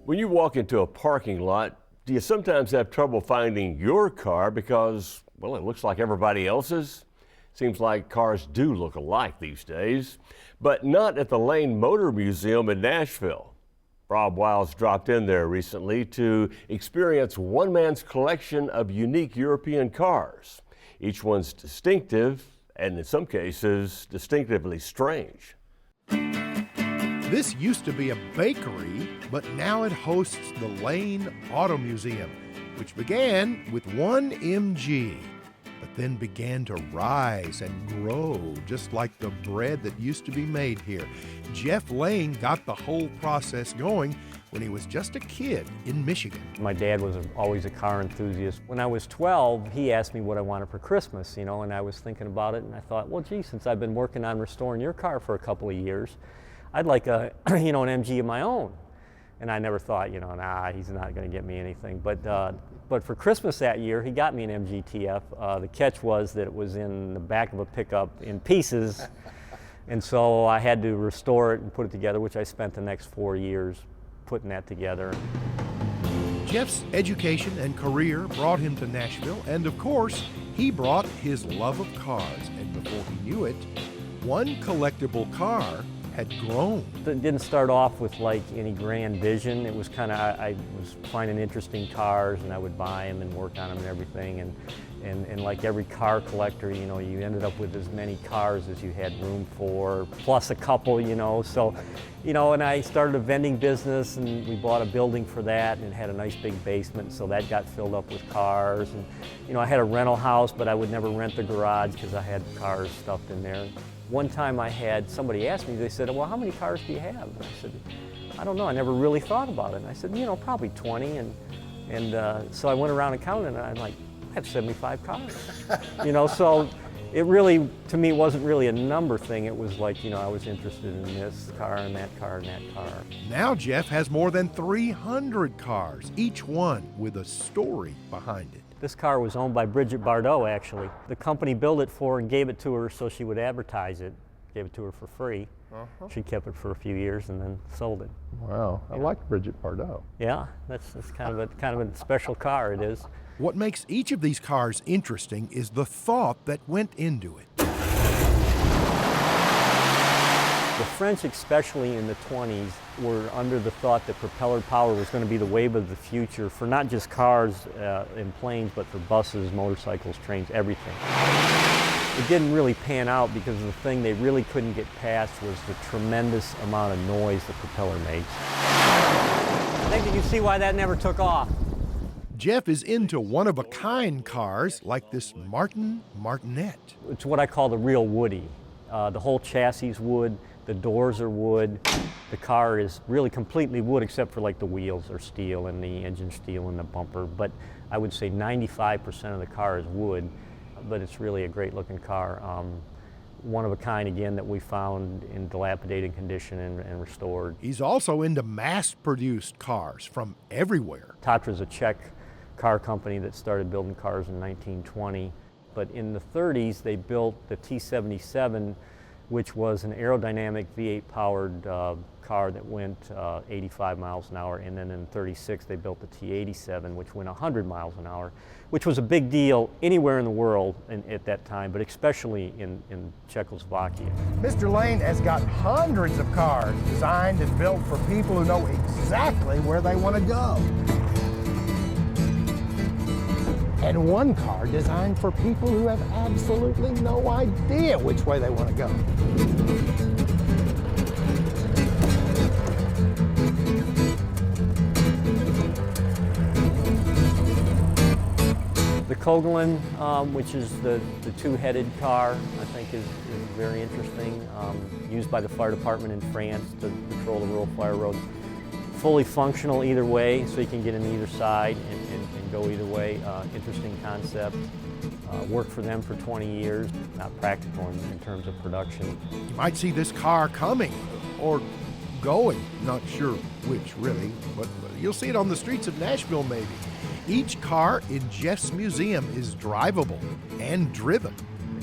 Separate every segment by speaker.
Speaker 1: When you walk into a parking lot, do you sometimes have trouble finding your car because, well, it looks like everybody else's? Seems like cars do look alike these days, but not at the Lane Motor Museum in Nashville. Rob Wiles dropped in there recently to experience one man's collection of unique European cars. Each one's distinctive and in some cases distinctively strange.
Speaker 2: This used to be a bakery, but now it hosts the Lane Auto Museum, which began with one MG, but then began to rise and grow, just like the bread that used to be made here. Jeff Lane got the whole process going when he was just a kid in Michigan.
Speaker 3: My dad was always a car enthusiast. When I was 12, he asked me what I wanted for Christmas, and I was thinking about it, and I thought, well, gee, since I've been working on restoring your car for a couple of years, I'd like an MG of my own. And I never thought, nah, he's not going to get me anything. But for Christmas that year, he got me an MGTF. The catch was that it was in the back of a pickup in pieces. And so I had to restore it and put it together, which I spent the next 4 years putting that together.
Speaker 2: Jeff's education and career brought him to Nashville, and of course, he brought his love of cars. And before he knew it, one collectible car had grown.
Speaker 3: It didn't start off with like any grand vision. It was kind of, I was finding interesting cars and I would buy them and work on them and everything. And like every car collector, you ended up with as many cars as you had room for, plus a couple, So, and I started a vending business and we bought a building for that and it had a nice big basement, so that got filled up with cars. And, I had a rental house, but I would never rent the garage because I had cars stuffed in there. One time I had somebody ask me, they said, well, how many cars do you have? And I said, I don't know, I never really thought about it. And I said, probably 20. And so I went around and counted, and I'm like, I have 75 cars. So it really, to me, wasn't really a number thing. It was like, I was interested in this car and that car and that car.
Speaker 2: Now Jeff has more than 300 cars, each one with a story behind it.
Speaker 3: This car was owned by Bridget Bardot, actually. The company built it for her and gave it to her so she would advertise it. Gave it to her for free. She kept it for a few years and then sold it.
Speaker 4: Wow, I like Bridget Bardot.
Speaker 3: Yeah, that's kind of a special car, it is.
Speaker 2: What makes each of these cars interesting is the thought that went into it.
Speaker 3: The French, especially in the 20s, were under the thought that propeller power was going to be the wave of the future for not just cars and planes, but for buses, motorcycles, trains, everything. It didn't really pan out because the thing they really couldn't get past was the tremendous amount of noise the propeller makes. I think you can see why that never took off.
Speaker 2: Jeff is into one-of-a-kind cars like this Martin Martinet.
Speaker 3: It's what I call the real Woody. The whole chassis is wood, the doors are wood, the car is really completely wood except for like the wheels are steel and the engine steel and the bumper, but I would say 95% of the car is wood, but it's really a great looking car. One of a kind again that we found in dilapidated condition and restored.
Speaker 2: He's also into mass-produced cars from everywhere.
Speaker 3: Tatra's a Czech car company that started building cars in 1920, but in the 30s they built the T-77, which was an aerodynamic V8 powered car that went 85 miles an hour, and then in 36 they built the T-87, which went 100 miles an hour, which was a big deal anywhere in the world at that time, but especially in Czechoslovakia.
Speaker 5: Mr. Lane has got hundreds of cars designed and built for people who know exactly where they want to go. And one car designed for people who have absolutely no idea which way they want to go.
Speaker 3: The Kogelin, which is the two-headed car, I think is very interesting, used by the fire department in France to patrol the rural fire roads. Fully functional either way, so you can get in either side and go either way. Interesting concept. Worked for them for 20 years. Not practical in terms of production.
Speaker 2: You might see this car coming or going, not sure which really, but you'll see it on the streets of Nashville maybe. Each car in Jeff's museum is drivable and driven.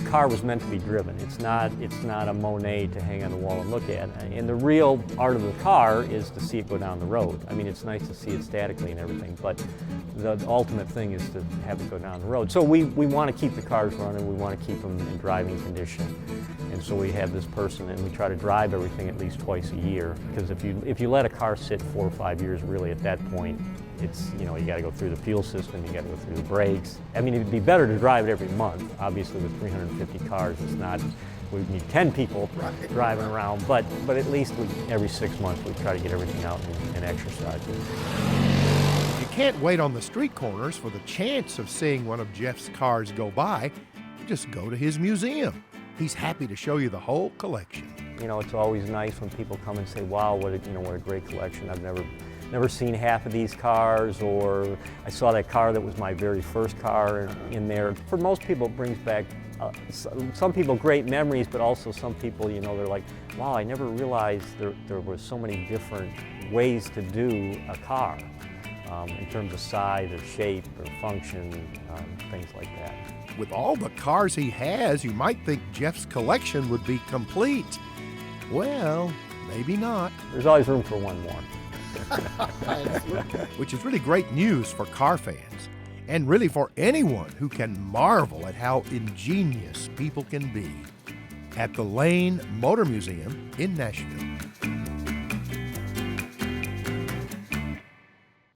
Speaker 3: car was meant to be driven. It's not a Monet to hang on the wall and look at. And the real art of the car is to see it go down the road. I mean, it's nice to see it statically and everything, but the ultimate thing is to have it go down the road. So we want to keep the cars running. We want to keep them in driving condition. And so we have this person, and we try to drive everything at least twice a year. Because if you let a car sit 4 or 5 years, really at that point, it's, you got to go through the fuel system, you got to go through the brakes. I mean, it'd be better to drive it every month. Obviously, with 350 cars, it's not, we need 10 people driving around, but at least every 6 months we try to get everything out and exercise it.
Speaker 2: If you can't wait on the street corners for the chance of seeing one of Jeff's cars go by, just go to his museum. He's happy to show you the whole collection.
Speaker 3: It's always nice when people come and say, wow, what a great collection. I've never seen half of these cars, or I saw that car that was my very first car in there. For most people, it brings back, some people, great memories, but also some people, they're like, wow, I never realized there were so many different ways to do a car in terms of size or shape or function, things like that.
Speaker 2: With all the cars he has, you might think Jeff's collection would be complete. Well, maybe not.
Speaker 3: There's always room for one more.
Speaker 2: Which is really great news for car fans, and really for anyone who can marvel at how ingenious people can be. At the Lane Motor Museum in Nashville.